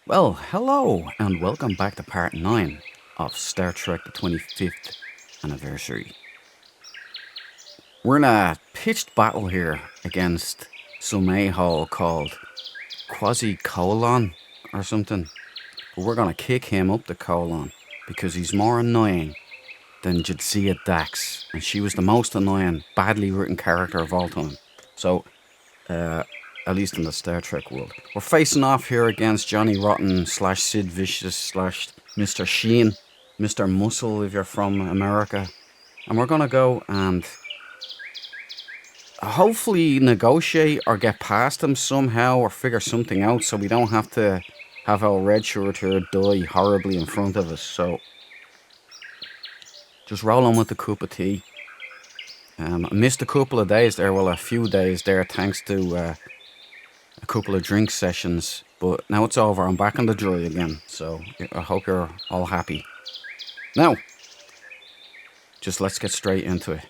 Well, hello, and welcome back to part 9 of Star Trek the 25th anniversary. We're in a pitched battle here against some a-hole called Quasi Colon or something. But we're going to kick him up the colon because he's more annoying than Jadzia Dax, and she was the most annoying, badly written character of all time. So, at least in the Star Trek world. We're facing off here against Johnny Rotten slash Sid Vicious slash Mr. Sheen, Mr. Muscle if you're from America. And we're going to go and hopefully negotiate or get past him somehow or figure something out so we don't have to have our red shirt here die horribly in front of us. So just roll on with the cup of tea. I missed a couple of days there, well, a few days there, thanks to a couple of drink sessions, but now it's over. I'm back on the dry again, so I hope you're all happy. Now, just let's get straight into it.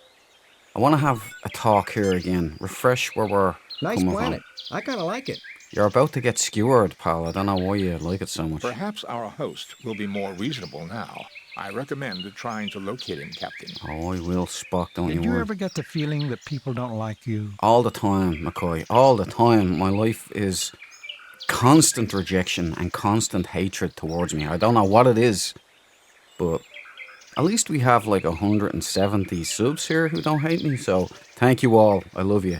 I want to have a talk here again, refresh where we're Nice coming planet. from. I kind of like it. You're about to get skewered, pal. I don't know why you like it so much. Perhaps our host will be more reasonable now. I recommend trying to locate him, Captain. Oh, I will, Spock, don't you Did you worry. ever get the feeling that people don't like you? All the time, McCoy. All the time. My life is constant rejection and constant hatred towards me. I don't know what it is, but at least we have like 170 subs here who don't hate me, so thank you all. I love you.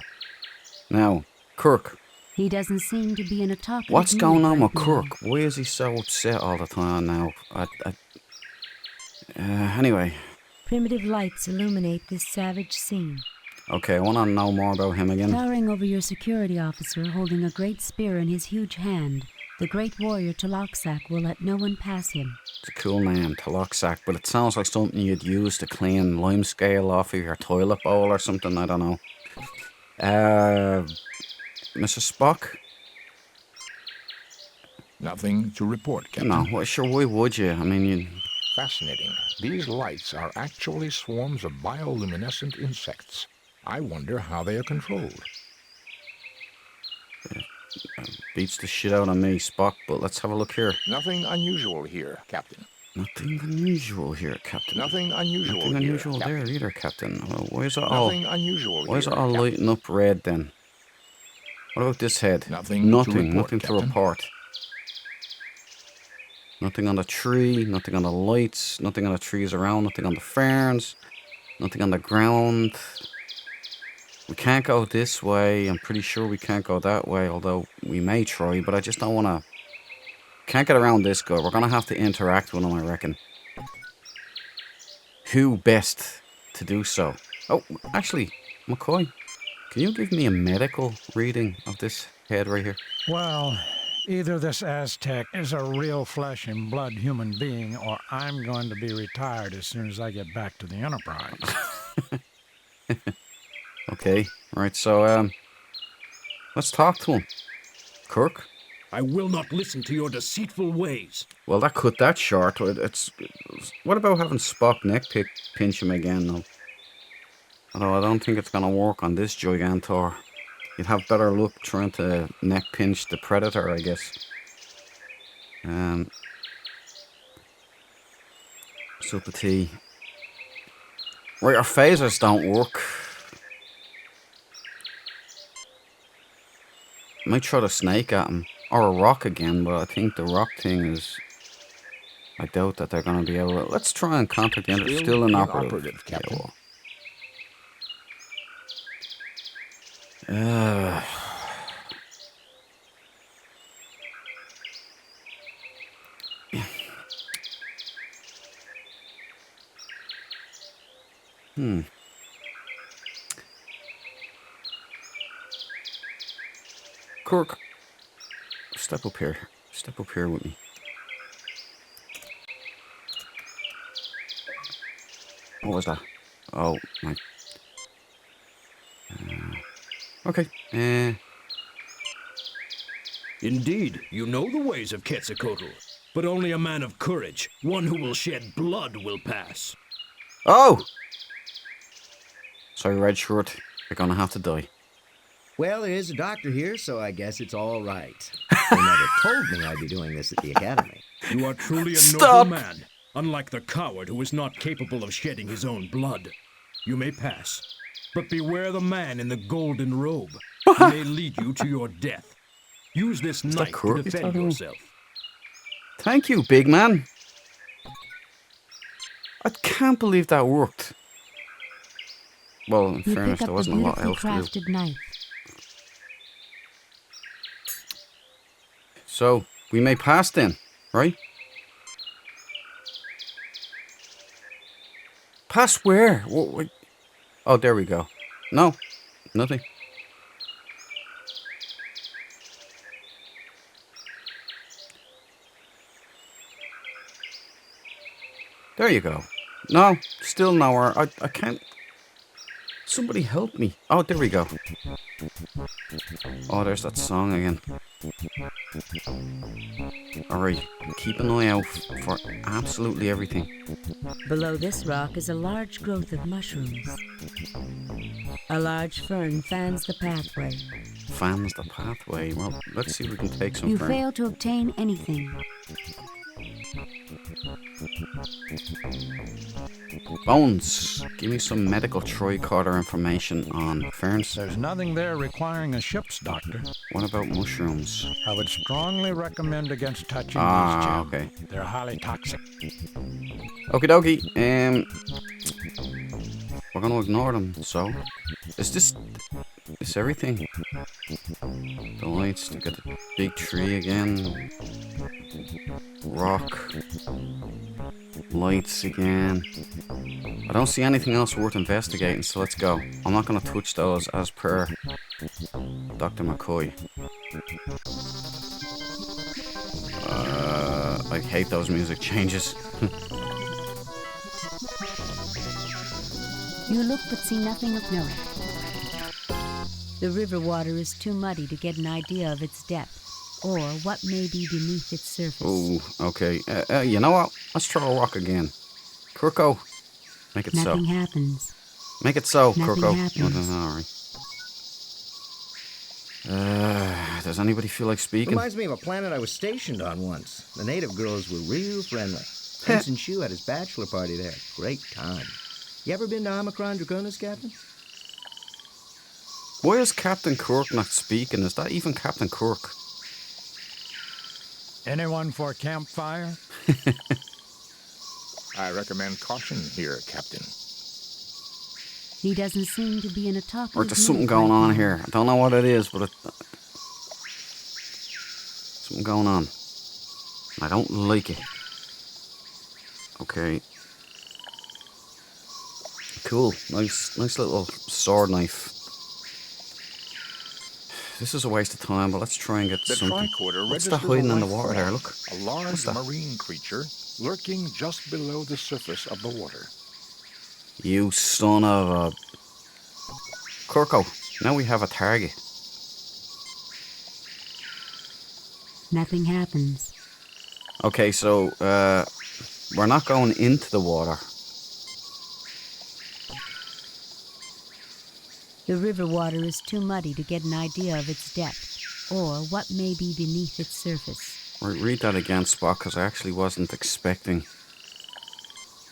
Now, Kirk. He doesn't seem to be in a talkative What's mood going on right with now. Kirk? Why is he so upset all the time now? Anyway. Primitive lights illuminate this savage scene. Okay, I want to know more about him again. Towering over your security officer, holding a great spear in his huge hand, the great warrior Taloxac will let no one pass him. It's a cool name, Taloxac, but it sounds like something you'd use to clean limescale off of your toilet bowl or something, I don't know. Mr. Spock? Nothing to report, Captain. No, well, sure, why would you? I mean, you... Fascinating. These lights are actually swarms of bioluminescent insects. I wonder how they are controlled. beats the shit out of me, Spock, but let's have a look here. Nothing unusual here, Captain. Nothing unusual here, Captain. Nothing unusual Nothing here, unusual Captain. there either, Captain. Why is it all... Nothing unusual Why is here, it all Captain. lighting up red then? What about this head? Nothing to report, Nothing to Captain. report. Nothing on the tree, nothing on the lights, nothing on the trees around, nothing on the ferns, nothing on the ground. We can't go this way. I'm pretty sure we can't go that way, although we may try, but I just don't want to... Can't get around this guy. We're going to have to interact with him, I reckon. Who best to do so? Oh, actually, McCoy, can you give me a medical reading of this head right here? Well, either this Aztec is a real flesh and blood human being, or I'm going to be retired as soon as I get back to the Enterprise. Okay, right, so, let's talk to him. Kirk? I will not listen to your deceitful ways. Well, that cut that short. What about having Spock pinch him again, though? Although I don't think it's going to work on this Gigantor. You'd have better luck trying to neck pinch the Predator, I guess. Sup of tea. Right, our phasers don't work. Might try to snake at him. Or a rock again, but I think the rock thing is... I doubt that they're going to be able to... Let's try and contact the end. Still inoperative, Captain. Yeah, Kirk, step up here. Step up here with me. What was that? Oh, my... okay. Indeed, you know the ways of Quetzalcoatl, but only a man of courage, one who will shed blood, will pass. Oh! Sorry, red shirt. You're gonna have to die. Well, there is a doctor here, so I guess it's all right. They never told me I'd be doing this at the academy. You are truly a Stop. noble man, unlike the coward who is not capable of shedding his own blood. You may pass, but beware the man in the golden robe. He may lead you to your death. Use this that knife to Kirk you're defend talking about? yourself. Thank you, big man. I can't believe that worked. Well, in You fairness, pick there up the wasn't a lot beautifully else to do. crafted knife. So, we may pass then, right? Pass where? What? Oh, there we go. No, nothing. There you go. No, still nowhere. I can't. Somebody help me. Oh, there we go. Oh, there's that song again. Alright, keep an eye out for absolutely everything. Below this rock is a large growth of mushrooms. A large fern fans the pathway. Fans the pathway. Well, let's see if we can take some You fern. fail to obtain anything. Bones, give me some medical tricorder information on ferns. There's nothing there requiring a ship's doctor. What about mushrooms? I would strongly recommend against touching Ah, these gems. okay. They're highly toxic. Okie dokie. We're gonna ignore them. So, is this everything? The lights. To get the big tree again. Rock. Lights again. I don't see anything else worth investigating, so let's go. I'm not gonna touch those as per Dr. McCoy. I hate those music changes. You look but see nothing of note. The river water is too muddy to get an idea of its depth, or what may be beneath its surface. Oh, okay. You know what? Let's throw a rock again. Kurko, make it Nothing so. happens. Make it so, Nothing Kurko. happens. Alright. Does anybody feel like speaking? Reminds me of a planet I was stationed on once. The native girls were real friendly. Ensign Shu had his bachelor party there. Great time. You ever been to Omicron Draconis, Captain? Why is Captain Kirk not speaking? Is that even Captain Kirk? Anyone for a campfire? I recommend caution here, Captain. He doesn't seem to be in a talkative Or there's mood something going right on now. here. I don't know what it is, but something going on. I don't like it. Okay. Cool. Nice little sword knife. This is a waste of time, but let's try and get The something. tricorder What's that registers hiding a in the life water form, there? Look. A large that? marine creature lurking just below the surface of the water. You son of a... Kurko, now we have a target. Nothing happens. Okay, so, we're not going into the water. The river water is too muddy to get an idea of its depth, or what may be beneath its surface. Right, read that again, Spock, because I actually wasn't expecting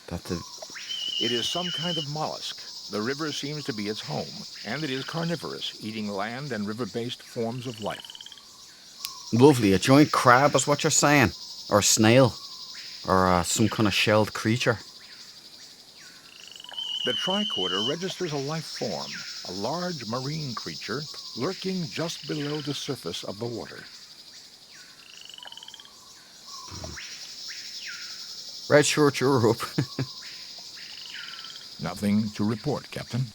that to... It is some kind of mollusk. The river seems to be its home, and it is carnivorous, eating land and river-based forms of life. Lovely, a giant crab is what you're saying? Or a snail? Or some kind of shelled creature? The tricorder registers a life form, a large marine creature lurking just below the surface of the water. Red shirt, you're up. Nothing to report, Captain.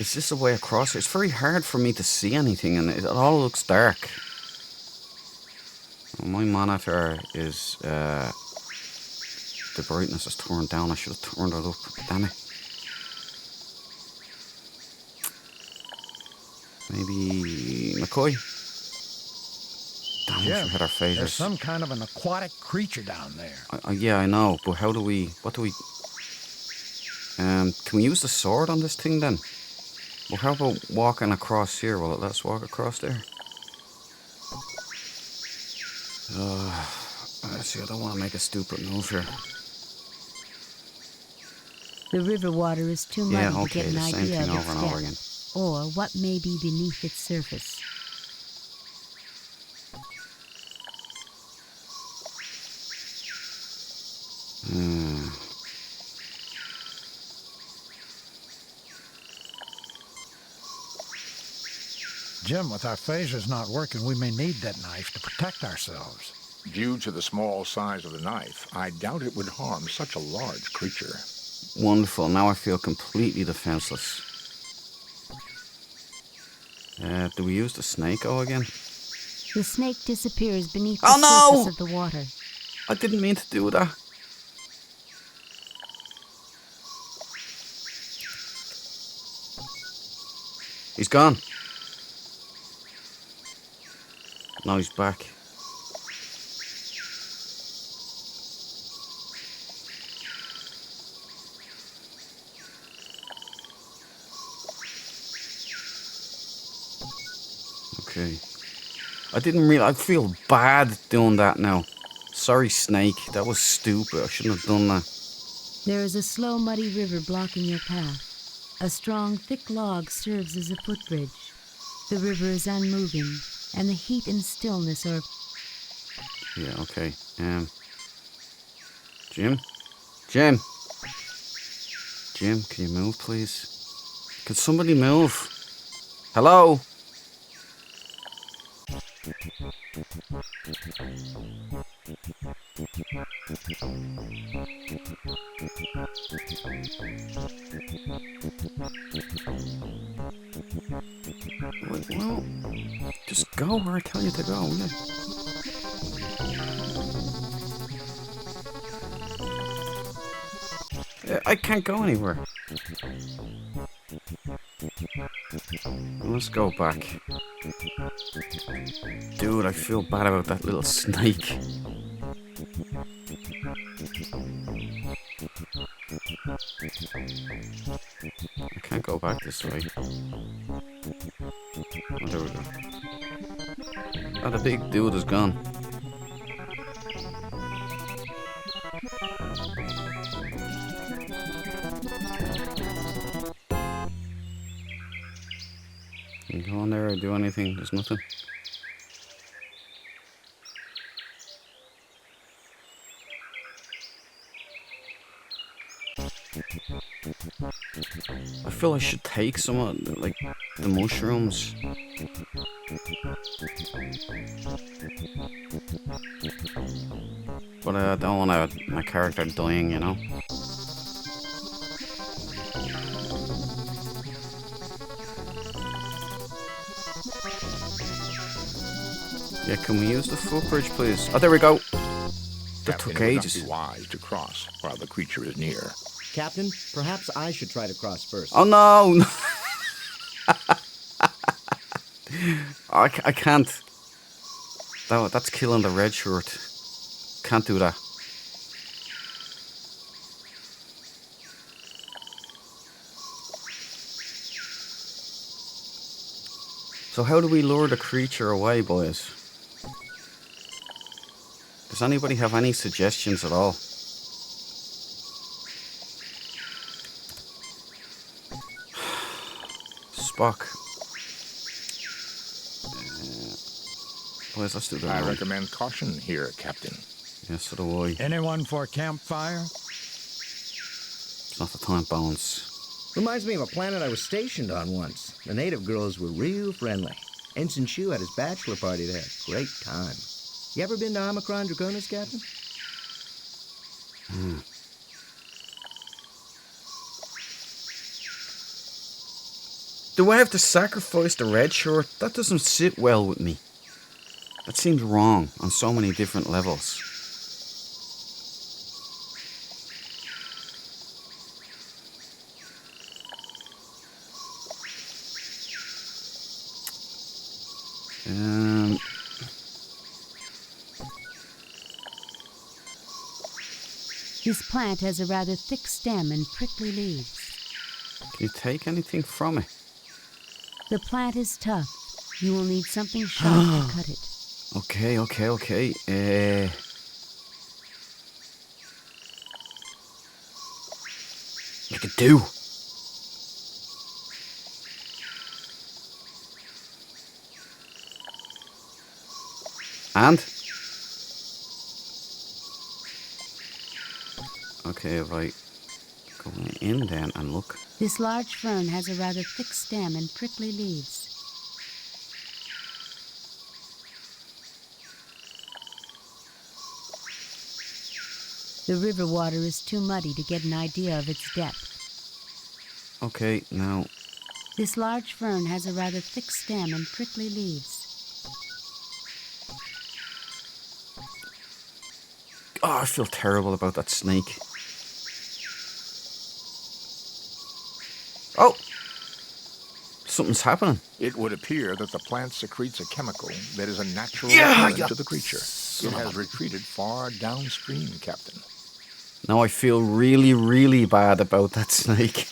Is this a way across here? It's very hard for me to see anything, and it all looks dark. Well, my monitor is... the brightness is turned down. I should have turned it up. Damn it. Maybe... McCoy? Damn, we Yeah, should hit our there's phasers. some kind of an aquatic creature down there. Yeah, I know, but how do we... What do we... can we use the sword on this thing then? Well, how about walking across here? Will it let us walk across there? Let's see, I don't want to make a stupid move here. The river water is too muddy Yeah, to okay, get an the same idea thing of over its and over depth, again. or what may be beneath its surface. Jim, with our phasers not working, we may need that knife to protect ourselves. Due to the small size of the knife, I doubt it would harm such a large creature. Wonderful. Now I feel completely defenseless. Do we use the snake again? The snake disappears beneath the Oh, no! surface of the water. I didn't mean to do that. He's gone. Now he's back. Okay. I didn't really... I feel bad doing that now. Sorry, Snake. That was stupid. I shouldn't have done that. There is a slow, muddy river blocking your path. A strong, thick log serves as a footbridge. The river is unmoving, and the heat and stillness are... Yeah, okay. Jim? Jim? Jim, can you move, please? Can somebody move? Hello? Well, just go where I tell you to go, will you? I can't go anywhere. Let's go back. Dude, I feel bad about that little snake. I can't go back this way. Oh, there we go. Oh, the big dude is gone. Can you go on there or do anything? There's nothing. I feel I should take some of, like, the mushrooms. But I don't want my character dying, you know? Yeah, can we use the footbridge, please? Oh, there we go. That Captain, took it would not ages. be wise to cross while the creature is near. Captain, perhaps I should try to cross first. Oh no! I can't. That's killing the red shirt. Can't do that. So how do we lure the creature away, boys? Does anybody have any suggestions at all? Spock. Boys, let's do that. I recommend caution here, Captain. Yes, so do I. Anyone for a campfire? It's not the time, Bones. Reminds me of a planet I was stationed on once. The native girls were real friendly. Ensign Shu had his bachelor party there. Great time. You ever been to Omicron Draconis, Captain? Do I have to sacrifice the red shirt? That doesn't sit well with me. That seems wrong on so many different levels. This plant has a rather thick stem and prickly leaves. Can you take anything from it? The plant is tough. You will need something sharp to cut it. Okay. You could do. And? Okay, if I go in then and look. This large fern has a rather thick stem and prickly leaves. The river water is too muddy to get an idea of its depth. Okay, now, This large fern has a rather thick stem and prickly leaves. oh, I feel terrible about that snake. Oh! Something's happening. It would appear that the plant secretes a chemical that is a natural Yeah, repellent to the creature. It has retreated far downstream, Captain. Now I feel really, really bad about that snake.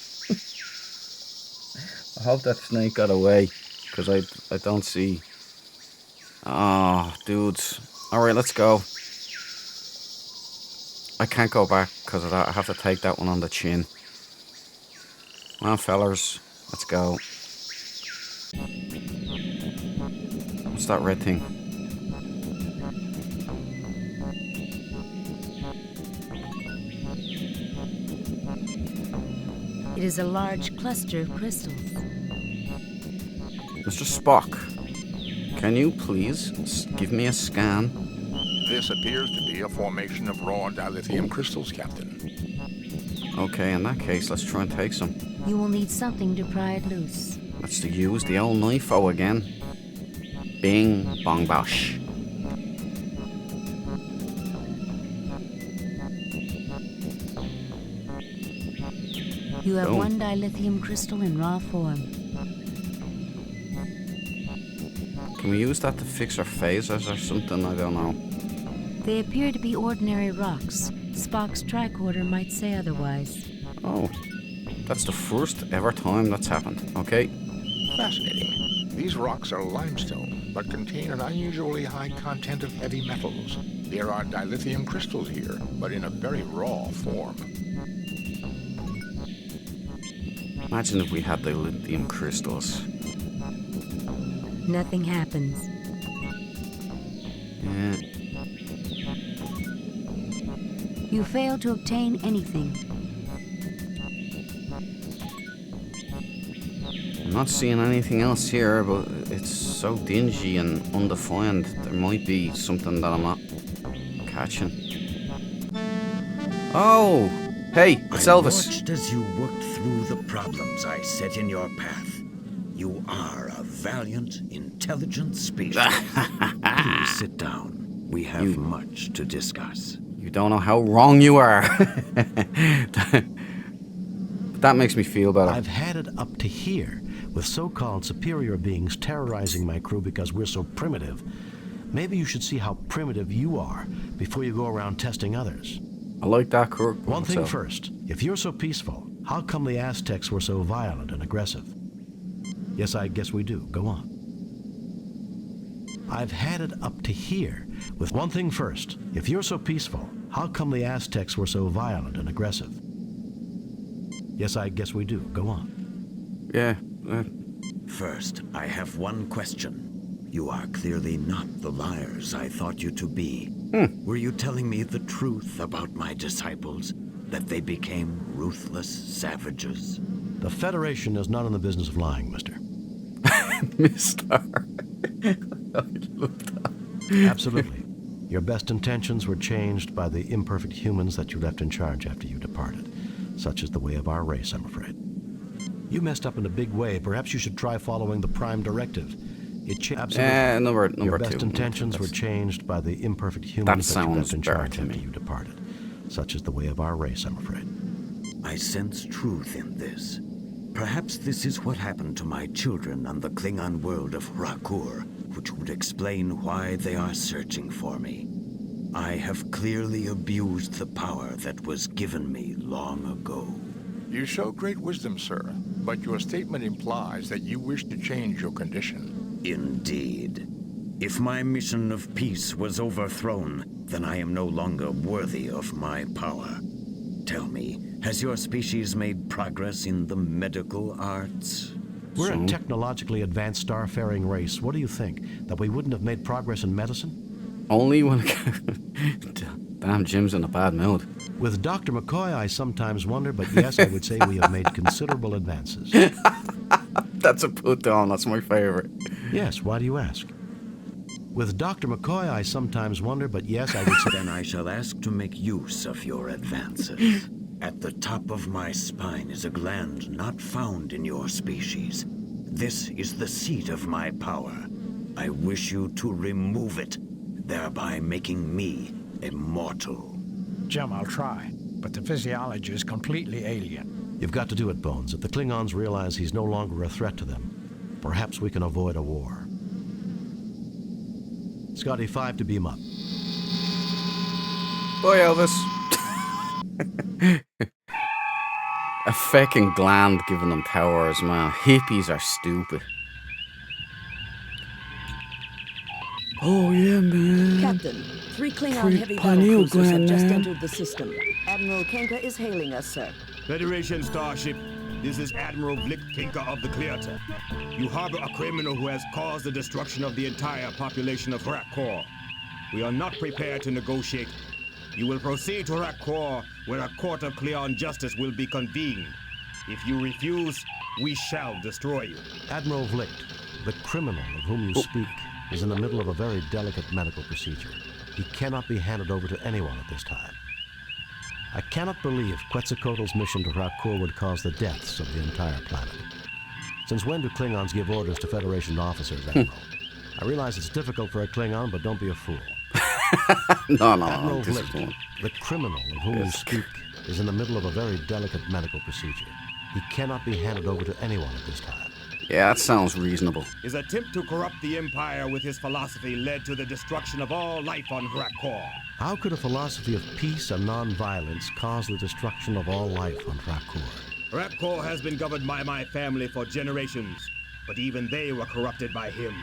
I hope that snake got away, because I don't see. Oh, dudes. Alright, let's go. I can't go back because of that. I have to take that one on the chin. Come on, fellers. Let's go. What's that red thing? It is a large cluster of crystals. Mr. Spock, can you please give me a scan? This appears to be a formation of raw dilithium crystals, Captain. Okay, in that case, let's try and take some. You will need something to pry it loose. That's to use the old knife-o again. Bing, bong, bosh. You have Boom. one dilithium crystal in raw form. Can we use that to fix our phasers or something? I don't know. They appear to be ordinary rocks. Spock's tricorder might say otherwise. Oh, that's the first ever time that's happened. Okay. Fascinating. These rocks are limestone, but contain an unusually high content of heavy metals. There are dilithium crystals here, but in a very raw form. Imagine if we had the lithium crystals. Nothing happens. Yeah. You fail to obtain anything. I'm not seeing anything else here, but it's so dingy and undefined. There might be something that I'm not catching. Oh! Hey, it's I Elvis. watched as you worked through the problems I set in your path. You are a valiant, intelligent species. Please sit down. We have much to discuss. You don't know how wrong you are. That makes me feel better. I've had it up to here with so-called superior beings terrorizing my crew because we're so primitive. Maybe you should see how primitive you are before you go around testing others. I like that, Kirk. One thing first. If you're so peaceful, how come the Aztecs were so violent and aggressive? Yes, I guess we do. Go on. I've had it up to here with one thing first. If you're so peaceful, how come the Aztecs were so violent and aggressive? Yes, I guess we do. Go on. Yeah. First, I have one question. You are clearly not the liars I thought you to be. Were you telling me the truth about my disciples? That they became ruthless savages? The Federation is not in the business of lying, mister. Mister. I love that. Absolutely. Your best intentions were changed by the imperfect humans that you left in charge after you departed. Such is the way of our race, I'm afraid. You messed up in a big way. Perhaps you should try following the Prime Directive. Absolutely. Number Your two. best intentions were changed by the imperfect humans that you sounds left in better charge to after me. you departed. Such is the way of our race, I'm afraid. I sense truth in this. Perhaps this is what happened to my children on the Klingon world of Rakur, which would explain why they are searching for me. I have clearly abused the power that was given me long ago. You show great wisdom, sir. but your statement implies that you wish to change your condition. Indeed. If my mission of peace was overthrown, then I am no longer worthy of my power. Tell me, has your species made progress in the medical arts? We're a technologically advanced starfaring race. What do you think? That we wouldn't have made progress in medicine? Only when... Damn, Jim's in a bad mood. With Dr. McCoy, I sometimes wonder, but yes, I would say we have made considerable advances. That's a put down. That's my favorite. Yes, why do you ask? With Dr. McCoy, I sometimes wonder, but yes, I would say... Then I shall ask to make use of your advances. At the top of my spine is a gland not found in your species. This is the seat of my power. I wish you to remove it, thereby making me immortal. Jim, I'll try, but the physiology is completely alien. You've got to do it, Bones. If the Klingons realize he's no longer a threat to them, perhaps we can avoid a war. Scotty, 5 to beam up. Boy, Elvis. A fucking gland giving them powers, man. Hippies are stupid. Oh, yeah, man. Captain, 3 Klingon Free heavy pineal battle cruisers have gland, just man. entered the system. Admiral Kenka is hailing us, sir. Federation Starship, this is Admiral Vlik Kinka of the Clearta. You harbor a criminal who has caused the destruction of the entire population of Rakkor. We are not prepared to negotiate. You will proceed to Rakkor, where a court of Cleon justice will be convened. If you refuse, we shall destroy you. Admiral Vlicht, the criminal of whom you speak, is in the middle of a very delicate medical procedure. He cannot be handed over to anyone at this time. I cannot believe Quetzalcoatl's mission to Rakkor would cause the deaths of the entire planet. Since when do Klingons give orders to Federation officers, Admiral? I realize it's difficult for a Klingon, but don't be a fool. No, Admiral this is Vlicht, one. the criminal of whom you Yes. speak, is in the middle of a very delicate medical procedure. He cannot be handed over to anyone at this time. Yeah, that sounds reasonable. His attempt to corrupt the Empire with his philosophy led to the destruction of all life on Rakkor. How could a philosophy of peace and non-violence cause the destruction of all life on Rakkor? Rakkor has been governed by my family for generations, but even they were corrupted by him.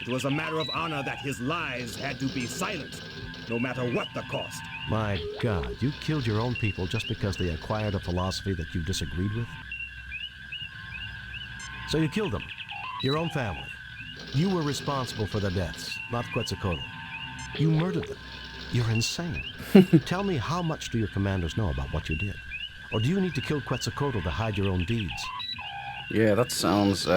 It was a matter of honor that his lies had to be silenced, no matter what the cost. My God, you killed your own people just because they acquired a philosophy that you disagreed with? So you killed them, your own family. You were responsible for their deaths, not Quetzalcoatl. You murdered them. You're insane. Tell me, how much do your commanders know about what you did? Or do you need to kill Quetzalcoatl to hide your own deeds? Yeah, that sounds,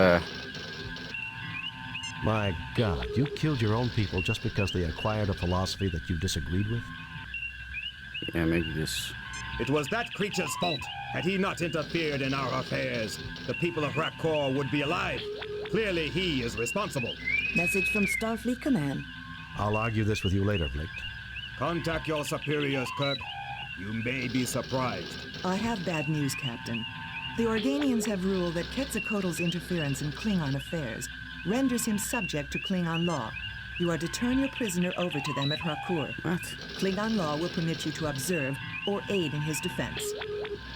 My God, you killed your own people just because they acquired a philosophy that you disagreed with? yeah, maybe this... It was that creature's fault. Had he not interfered in our affairs, the people of Rakkor would be alive. Clearly, he is responsible. Message from Starfleet Command. I'll argue this with you later, Vlicht. Contact your superiors, Kirk. You may be surprised. I have bad news, Captain. The Organians have ruled that Quetzalcoatl's interference in Klingon affairs renders him subject to Klingon law. You are to turn your prisoner over to them at Rakkor. What? Klingon law will permit you to observe or aid in his defense.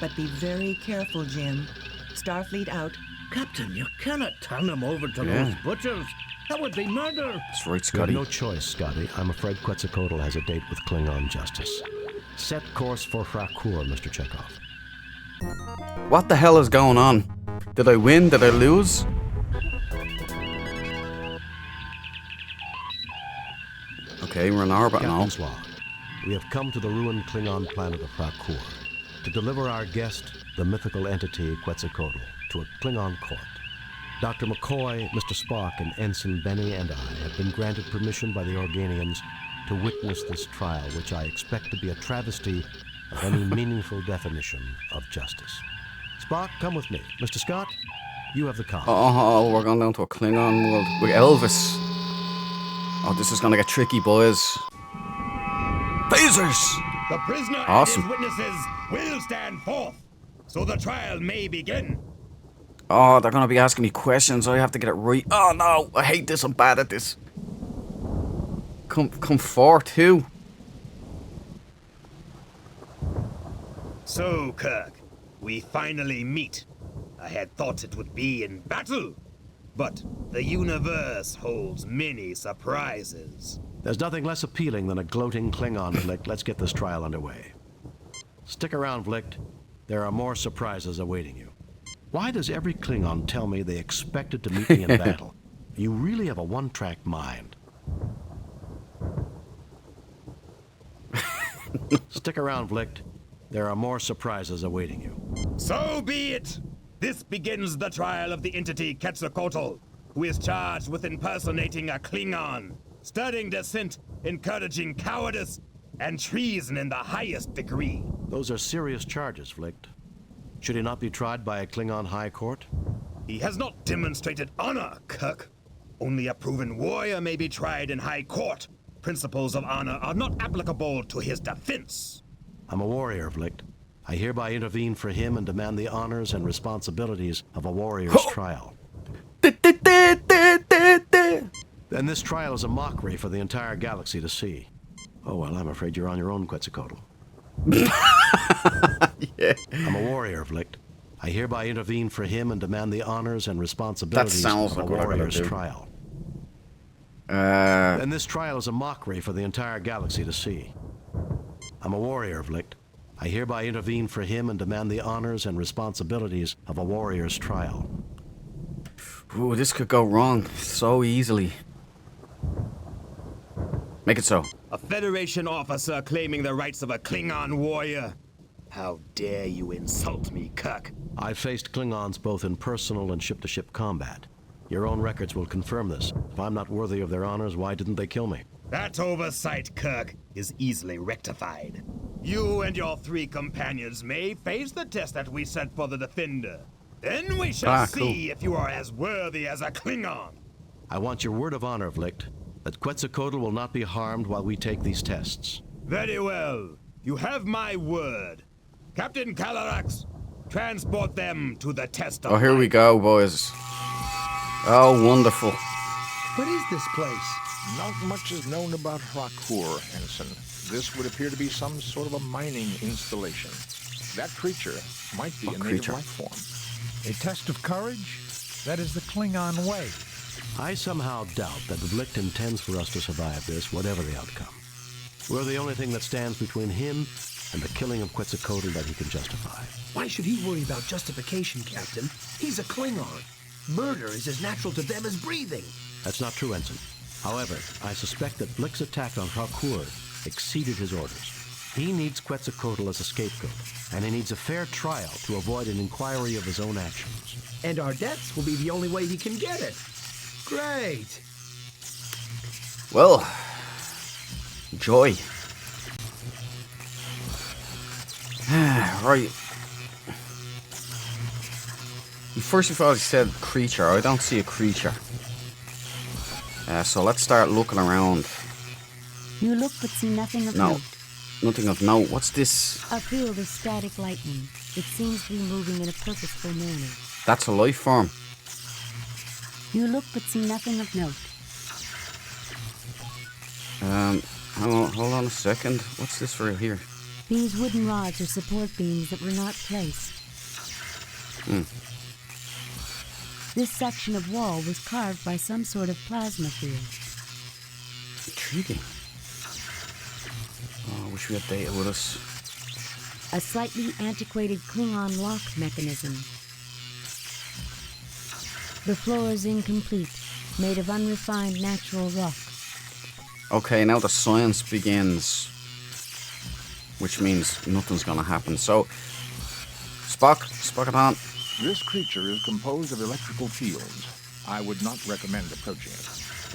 But be very careful, Jim. Starfleet out. Captain, you cannot turn him over to Yeah. those butchers. That would be murder. That's right, You have Scotty. no choice, Scotty. I'm afraid Quetzalcoatl has a date with Klingon justice. Set course for Rakkor, Mr. Chekhov. What the hell is going on? Did I win? Did I lose? Okay, we're in orbit now. Captain's log. We have come to the ruined Klingon planet of Rakkor to deliver our guest, the mythical entity Quetzalcoatl, to a Klingon court. Dr. McCoy, Mr. Spock, and Ensign Benny and I have been granted permission by the Organians to witness this trial, which I expect to be a travesty of any meaningful definition of justice. Spock, come with me. Mr. Scott, you have the comm. Oh, we're going down to a Klingon world with Elvis. Oh, this is gonna get tricky, boys. Phasers! The prisoner Awesome. and his witnesses will stand forth, so the trial may begin. Oh, they're gonna be asking me questions. I have to get it right. Oh no, I hate this. I'm bad at this. Come forth, who? So, Kirk, we finally meet. I had thought it would be in battle. But the universe holds many surprises. There's nothing less appealing than a gloating Klingon, Vlicht. Let's get this trial underway. Stick around, Vlicht. There are more surprises awaiting you. Why does every Klingon tell me they expected to meet me in battle? You really have a one-track mind. Stick around, Vlicht. There are more surprises awaiting you. So be it! This begins the trial of the entity Quetzalcoatl, who is charged with impersonating a Klingon, stirring dissent, encouraging cowardice, and treason in the highest degree. Those are serious charges, Vlicht. Should he not be tried by a Klingon High Court? He has not demonstrated honor, Kirk. Only a proven warrior may be tried in High Court. Principles of honor are not applicable to his defense. I'm a warrior, Vlicht. I hereby intervene for him and demand the honors and responsibilities of a warrior's trial. Then this trial is a mockery for the entire galaxy to see. Oh, well, I'm afraid you're on your own, Quetzalcoatl. Yeah. I'm a warrior, Vlicht. I hereby intervene for him and demand the honors and responsibilities of a warrior's trial. Then this trial is a mockery for the entire galaxy to see. I'm a warrior, Vlicht. I hereby intervene for him and demand the honors and responsibilities of a warrior's trial. Ooh, this could go wrong so easily. Make it so. A Federation officer claiming the rights of a Klingon warrior. How dare you insult me, Kirk? I've faced Klingons both in personal and ship-to-ship combat. Your own records will confirm this. If I'm not worthy of their honors, why didn't they kill me? That oversight, Kirk, is easily rectified. You and your 3 companions may face the test that we set for the Defender. Then we shall see if you are as worthy as a Klingon. I want your word of honor, Vlicht, that Quetzalcoatl will not be harmed while we take these tests. Very well. You have my word. Captain Calarax, transport them to the test of here we go, boys. Oh, wonderful. What is this place? Not much is known about Hrakur, Ensign. This would appear to be some sort of a mining installation. That creature might be a native life form. A test of courage? That is the Klingon way. I somehow doubt that Vlicht intends for us to survive this, whatever the outcome. We're the only thing that stands between him and the killing of Quetzalcoatl that he can justify. Why should he worry about justification, Captain? He's a Klingon. Murder is as natural to them as breathing. That's not true, Ensign. However, I suspect that Vlicht's attack on Hrakur exceeded his orders. He needs Quetzalcoatl as a scapegoat, and he needs a fair trial to avoid an inquiry of his own actions. And our deaths will be the only way he can get it. Great. Well, joy. Right. First of all, he said creature. I don't see a creature. So let's start looking around. You look but see nothing of note. Nothing of note. What's this? A field of static lightning. It seems to be moving in a purposeful manner. That's a life form. You look but see nothing of note. Hold on a second. What's this for here? These wooden rods are support beams that were not placed. This section of wall was carved by some sort of plasma field. Intriguing. Oh, I wish we had data with us. A slightly antiquated Klingon lock mechanism. The floor is incomplete, made of unrefined natural rock. Okay, now the science begins. Which means nothing's gonna happen. So, Spock it on. This creature is composed of electrical fields. I would not recommend approaching it.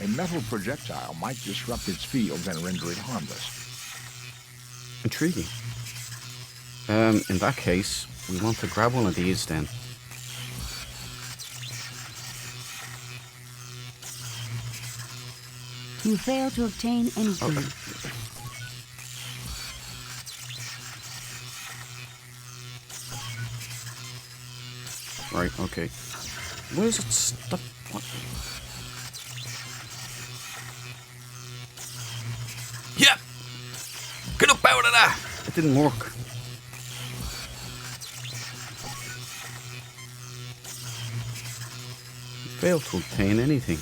A metal projectile might disrupt its fields and render it harmless. Intriguing. In that case, we want to grab one of these then. You fail to obtain anything. Okay. Right, okay. Where is it stuck? What? Yeah! Get up out of that! It didn't work. fail to obtain anything.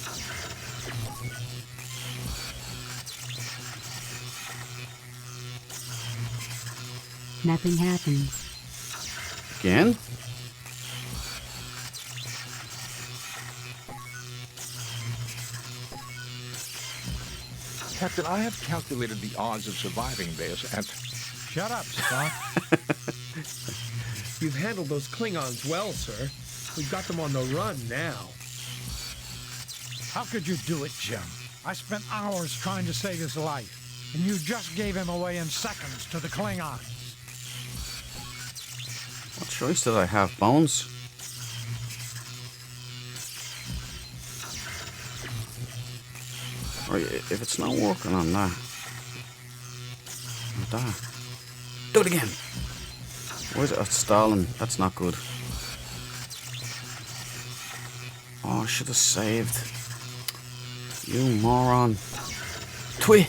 Nothing happens. Again? Captain, I have calculated the odds of surviving this at... Shut up, Spock. You've handled those Klingons well, sir. We've got them on the run now. How could you do it, Jim? I spent hours trying to save his life, and you just gave him away in seconds to the Klingons. What choice did I have, Bones? Or if it's not working on that. Or that. Do it again! Why is it stalling? That's not good. Oh, I should have saved. You moron. Twee!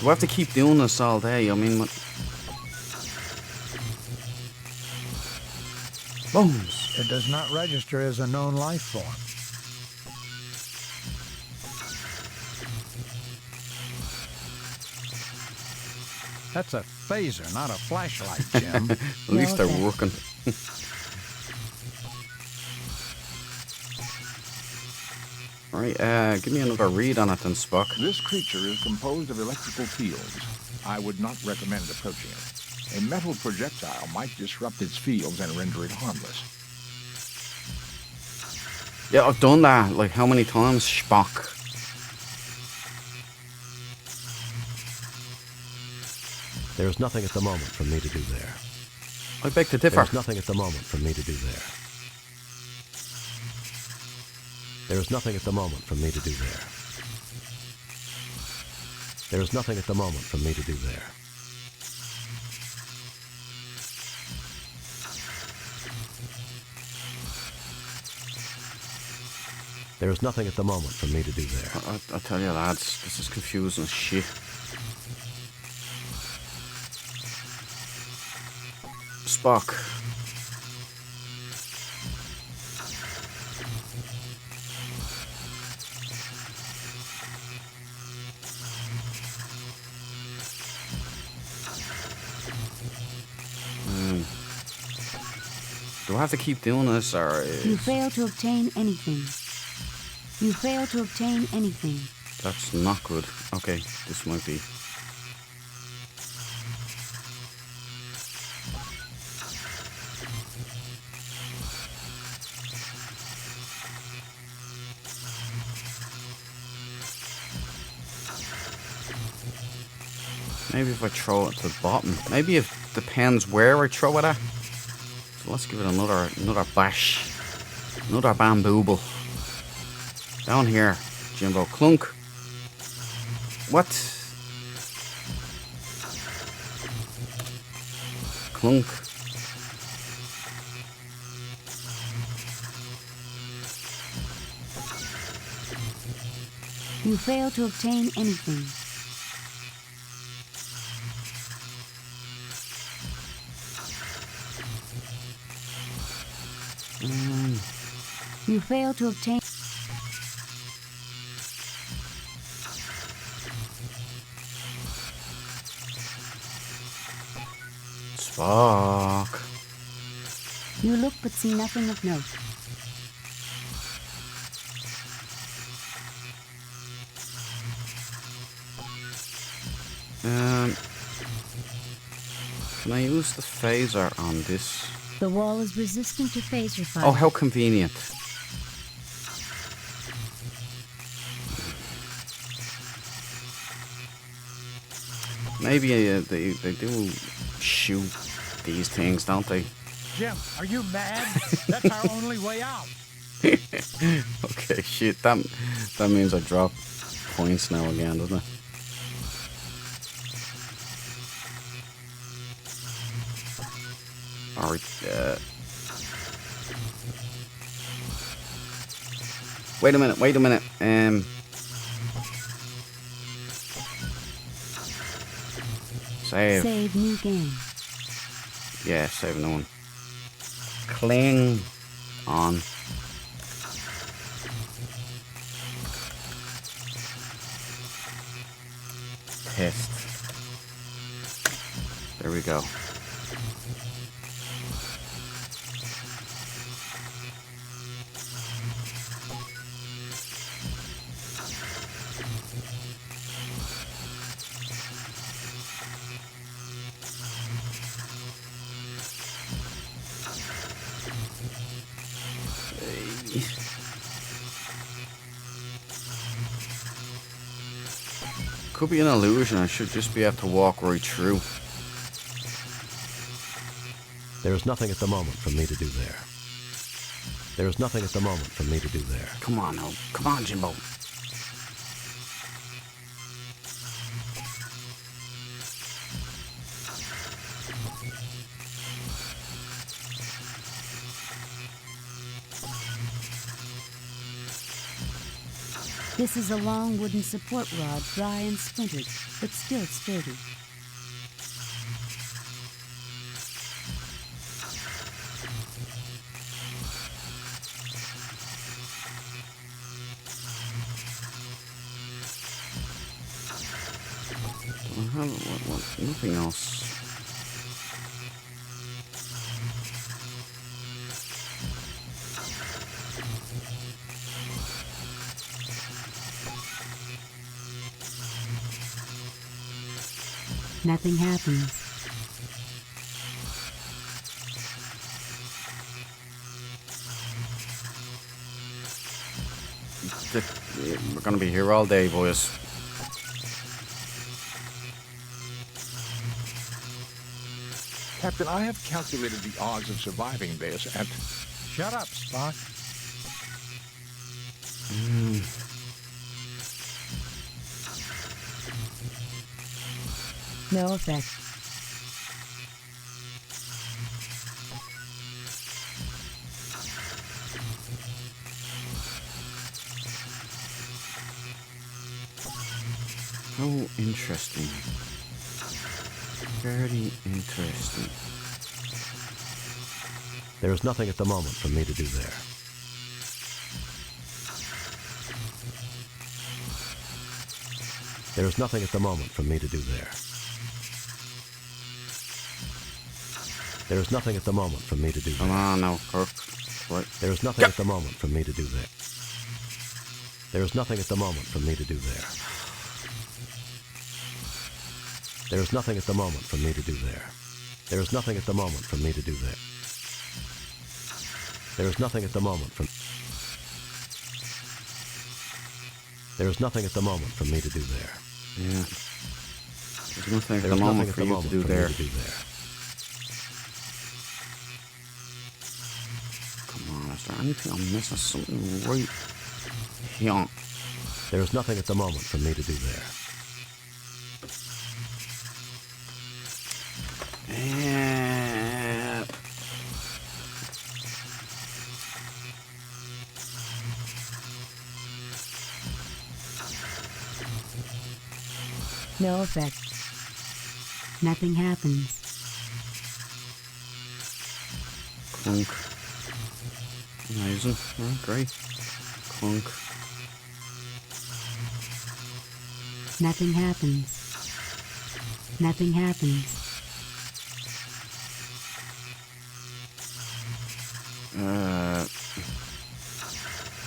Do I have to keep doing this all day? I mean, what? Bones. It does not register as a known life form. That's a phaser, not a flashlight, Jim. At least they're working. Alright, give me another read on it then, Spock. This creature is composed of electrical fields. I would not recommend approaching it. A metal projectile might disrupt its fields and render it harmless. Yeah, I've done that. Like, how many times, Spock? There's nothing at the moment for me to do there. I beg to differ. There's nothing at the moment for me to do there. There's nothing at the moment for me to do there. There's nothing at the moment for me to do there. There's nothing at the moment for me to do there. I tell you, lads, this is confusing as shit. Spock. Do I have to keep doing this, or You fail to obtain anything. You fail to obtain anything. That's not good. Okay, this might be. Maybe if I throw it to the bottom. Maybe it depends where I throw it at. So let's give it another bash. Another bambooble. Down here, Jimbo. Clunk. What? Clunk. You fail to obtain anything. You fail to obtain. Spock. You look but see nothing of note. Can I use the phaser on this? The wall is resistant to phaser fire. Oh, how convenient. Maybe they do shoot these things, don't they? Jim, are you mad? That's our only way out. Okay, shit. That means I drop points now again, doesn't it? Alright, wait a minute. Save. Save new game. Yeah, save no one. Cling on. Test. There we go. Could be an illusion. I should just be able to walk right through. There is nothing at the moment for me to do there. There is nothing at the moment for me to do there. Come on now. Come on, Jimbo. This is a long wooden support rod, dry and splintered, but still sturdy. Nothing else. Nothing happens. We're gonna be here all day, boys. Captain, I have calculated the odds of surviving this at... Shut up, Spock. No effect. How interesting. Very interesting. There is nothing at the moment for me to do there. There is nothing at the moment for me to do there. There is nothing at the moment for me to do there. Come on now, Kirk. What? There is nothing at the moment for me to do there. There is nothing at the moment for me to do there. There is nothing at the moment for me to do there. There is nothing at the moment for me to do there. There is nothing at the moment for... There is nothing at the moment for me to do there. Yeah. There's nothing at There the is moment nothing at for the you to moment do for me there. to do there. Come on, is there anything I'm missing? Something right here. There is nothing at the moment for me to do there. And... No effect. Nothing happens. Clunk. Amazing. Oh, great. Clunk. Nothing happens. Nothing happens.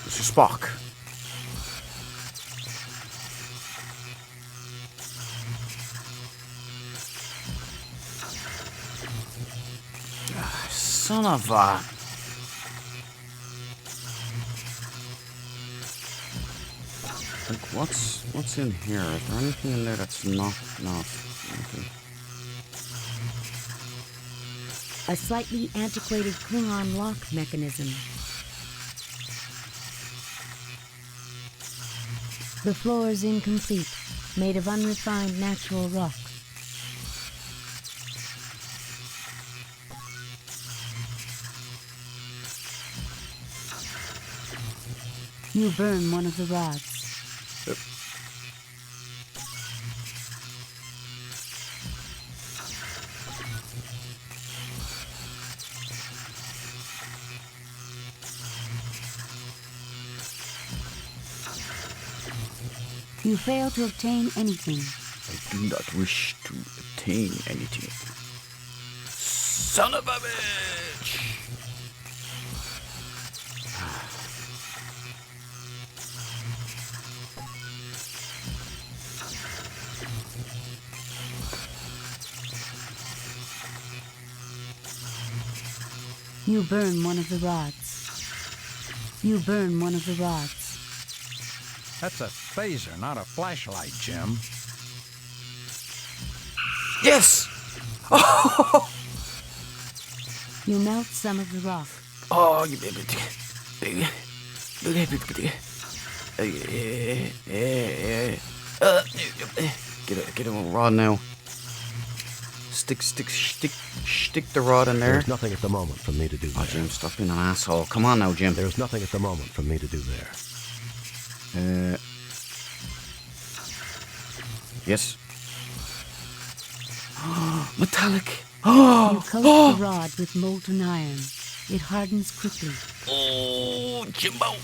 This is Spock. Son of a... Like, what's in here? Is there anything in there that's not... No, nothing. A slightly antiquated Klingon lock mechanism. The floor is incomplete, made of unrefined natural rock. You burn one of the rods. You fail to obtain anything. I do not wish to obtain anything. Son of a bitch! You burn one of the rods. You burn one of the rods. That's a phaser, not a flashlight, Jim. Yes! Oh! You melt some of the rock. Oh, you baby. Get a rod now. Stick the rod in there. There's nothing at the moment for me to do there. Oh, Jim, stop being an asshole. Come on now, Jim. There's nothing at the moment for me to do there. Yes. Metallic. You coat the rod with molten iron. It hardens quickly. Oh, Jimbo.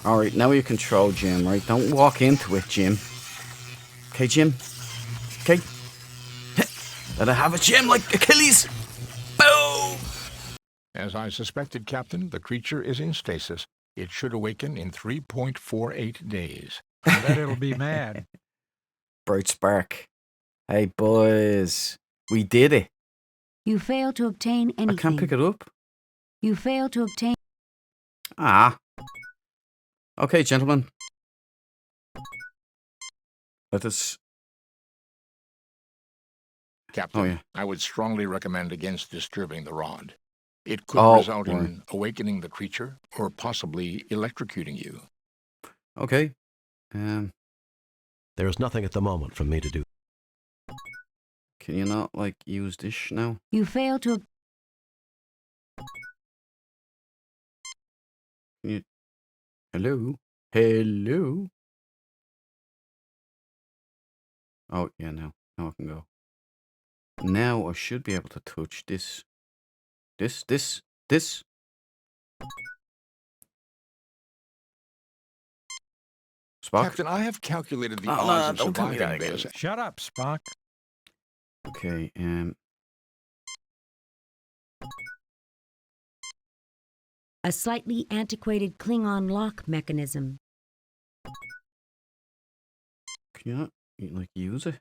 Alright, now you control Jim, right? Don't walk into it, Jim. Okay, Jim? Okay? Let I have a Jim like Achilles. Boom! As I suspected, Captain, the creature is in stasis. It should awaken in 3.48 days. I bet it'll be mad. Bright spark. Hey, boys. We did it. You fail to obtain anything. I can't pick it up. You fail to obtain... Ah. Okay, gentlemen. Let us... Captain, Oh, yeah. I would strongly recommend against disturbing the rod. It could Oh, result right. in awakening the creature or possibly electrocuting you. Okay. There is nothing at the moment for me to do. Can you not, like, use this now? You fail to... Can you... Hello? Hello? Oh, yeah, now. Now I can go. Now I should be able to touch this. This. Spock? Captain, I have calculated the Oh, no, odds of don't tell me surviving that this. again. Shut up, Spock. Okay, A slightly antiquated Klingon lock mechanism. can you not, like, use it?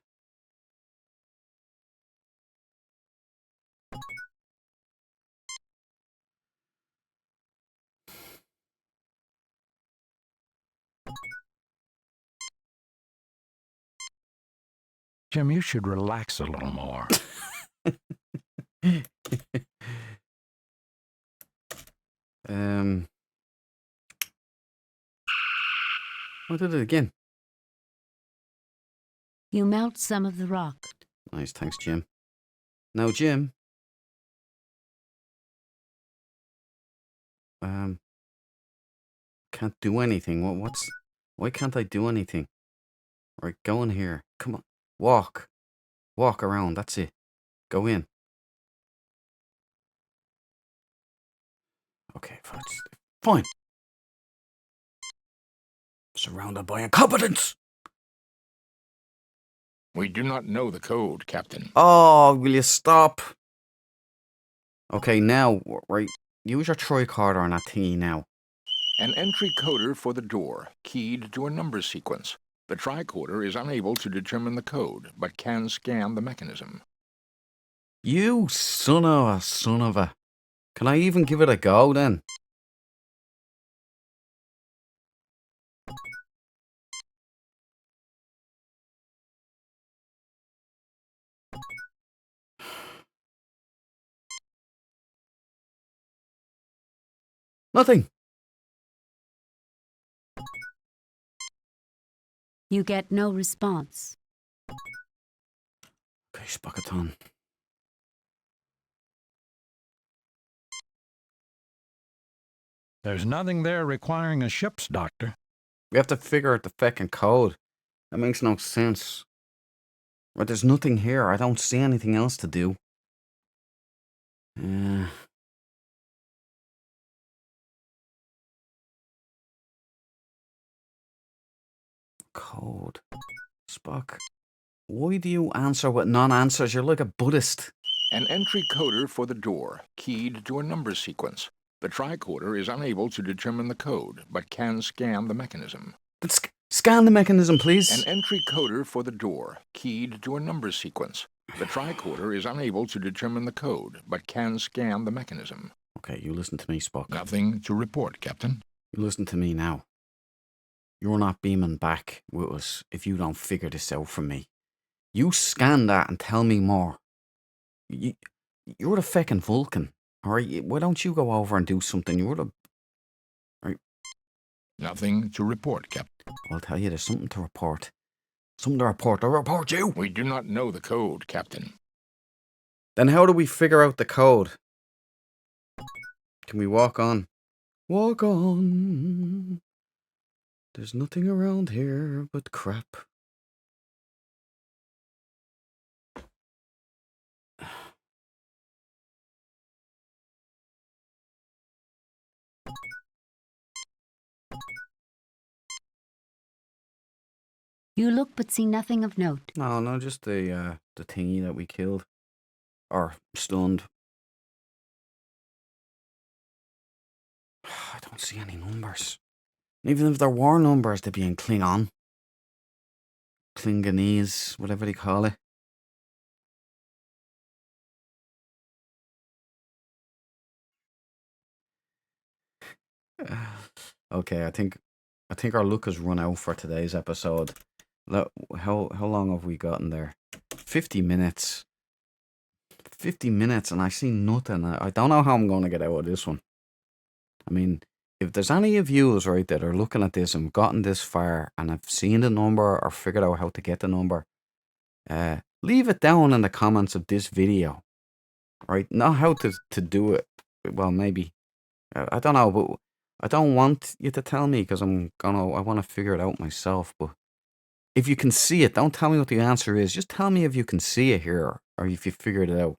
Jim, you should relax a little more. I did it again. You melt some of the rock. Nice, thanks, Jim. Now, Jim. Can't do anything. Why can't I do anything? Right, go in here. Come on. Walk. Walk around, that's it. Go in. Okay, fine. Surrounded by incompetence. We do not know the code, Captain. Oh, will you stop? Okay, now, right, use your tricorder on that thingy now. An entry coder for the door, keyed to a number sequence. The tricorder is unable to determine the code, but can scan the mechanism. You son of a. Can I even give it a go then? Nothing. You get no response. Okay, Spockaton. There's nothing there requiring a ship's doctor. We have to figure out the feckin' code. That makes no sense. Right, there's nothing here. I don't see anything else to do. code. Spock, why do you answer with non-answers? You're like a Buddhist. An entry coder for the door, keyed to a number sequence. The tricorder is unable to determine the code, but can scan the mechanism. Scan the mechanism, please. An entry coder for the door, keyed to a number sequence. The tricorder is unable to determine the code, but can scan the mechanism. Okay, you listen to me, Spock. Nothing to report, Captain. You listen to me now. You're not beaming back with us if you don't figure this out for me. You scan that and tell me more. You're the feckin' Vulcan, alright? Why don't you go over and do something? You're the... Right. Nothing to report, Captain. I'll tell you, there's something to report. Something to report. I'll report you! We do not know the code, Captain. Then how do we figure out the code? Can we walk on? Walk on. There's nothing around here but crap. You look but see nothing of note. No, just the thingy that we killed. Or stunned. I don't see any numbers. Even if there were numbers, they'd be in Klingon. Klingonese, whatever they call it. Okay, I think our luck has run out for today's episode. How long have we gotten there? 50 minutes. 50 minutes and I see nothing. I don't know how I'm going to get out of this one. I mean, if there's any of you, right, that are looking at this and gotten this far and have seen the number or figured out how to get the number, leave it down in the comments of this video. Right? Not how to do it. Well, maybe. I don't know, but I don't want you to tell me because I want to figure it out myself. But if you can see it, don't tell me what the answer is. Just tell me if you can see it here or if you figured it out.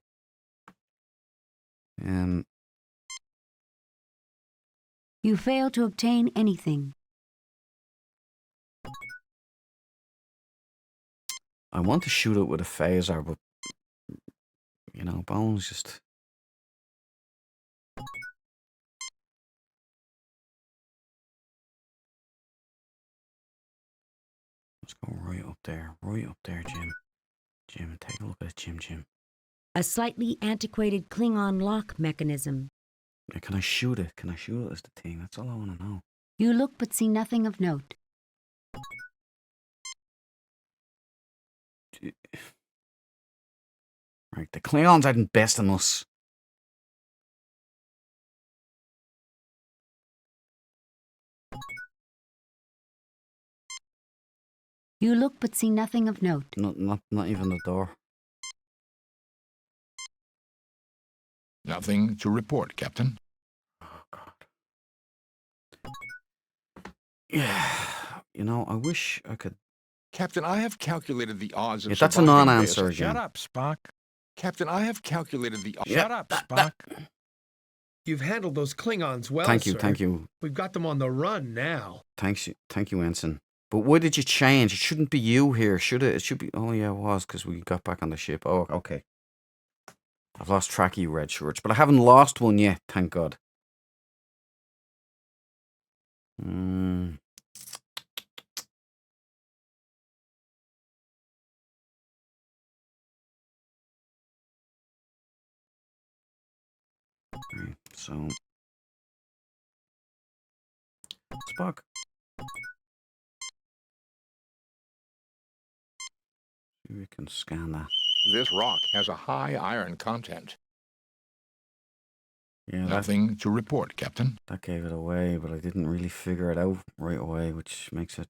You fail to obtain anything. I want to shoot it with a phaser, but you know, Bones just... Let's go right up there, Jim. Jim, take a look at it, Jim. A slightly antiquated Klingon lock mechanism. Can I shoot it? Can I shoot it as the thing? That's all I want to know. You look but see nothing of note. Right, the Klingons aren't best in us. You look but see nothing of note. Not even the door. Nothing to report, Captain. Oh, God. Yeah, you know, I wish I could... Captain, I have calculated the odds of that's a surviving non-answer this. again. Shut up, Spock. Captain, I have calculated the odds... Shut up, Spock. You've handled those Klingons well, Thank you, sir. thank you. We've got them on the run now. Thank you, Ensign. But why did you change? It shouldn't be you here, should it? It should be... Oh, yeah, it was, because we got back on the ship. Oh, okay. I've lost track of you, red shirts, but I haven't lost one yet, thank God. Right, so... Spock. See if we can scan that. This rock has a high iron content. Yeah, Nothing to report, Captain. That gave it away, but I didn't really figure it out right away, which makes it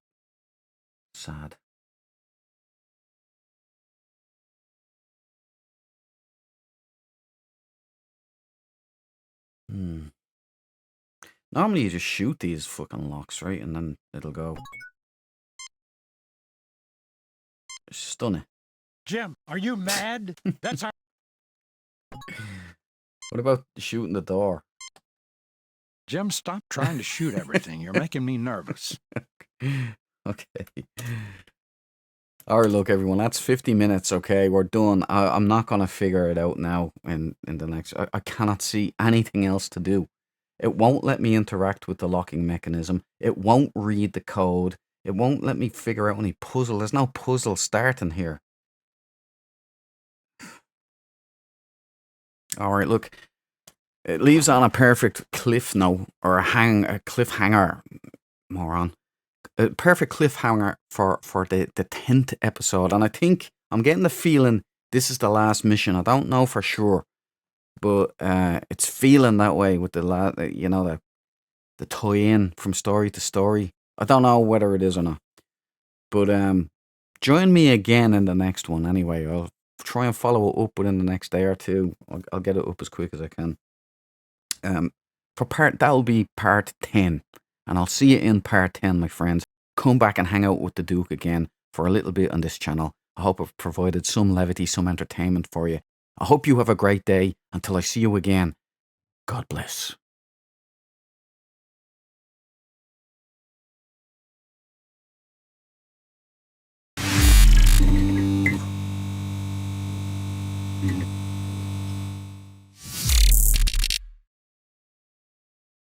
sad. Normally you just shoot these fucking locks, right? And then it'll go. Stun it. Jim, are you mad? That's our... What about shooting the door? Jim, stop trying to shoot everything. You're making me nervous. Okay. All right, look, everyone, that's 50 minutes, okay? We're done. I'm not going to figure it out now in the next... I cannot see anything else to do. It won't let me interact with the locking mechanism. It won't read the code. It won't let me figure out any puzzle. There's no puzzle starting here. All right, look. It leaves on a perfect cliff note, or a cliffhanger, moron. A perfect cliffhanger for the 10th episode. And I think I'm getting the feeling this is the last mission. I don't know for sure, but it's feeling that way with the tie-in from story to story. I don't know whether it is or not, but join me again in the next one. Anyway, I'll try and follow it up within the next day or two. I'll get it up as quick as I can. That'll be part 10, and I'll see you in part 10, my friends. Come back and hang out with the Duke again for a little bit on this channel. I hope I've provided some levity, some entertainment for you. I hope you have a great day. Until I see you again, God bless.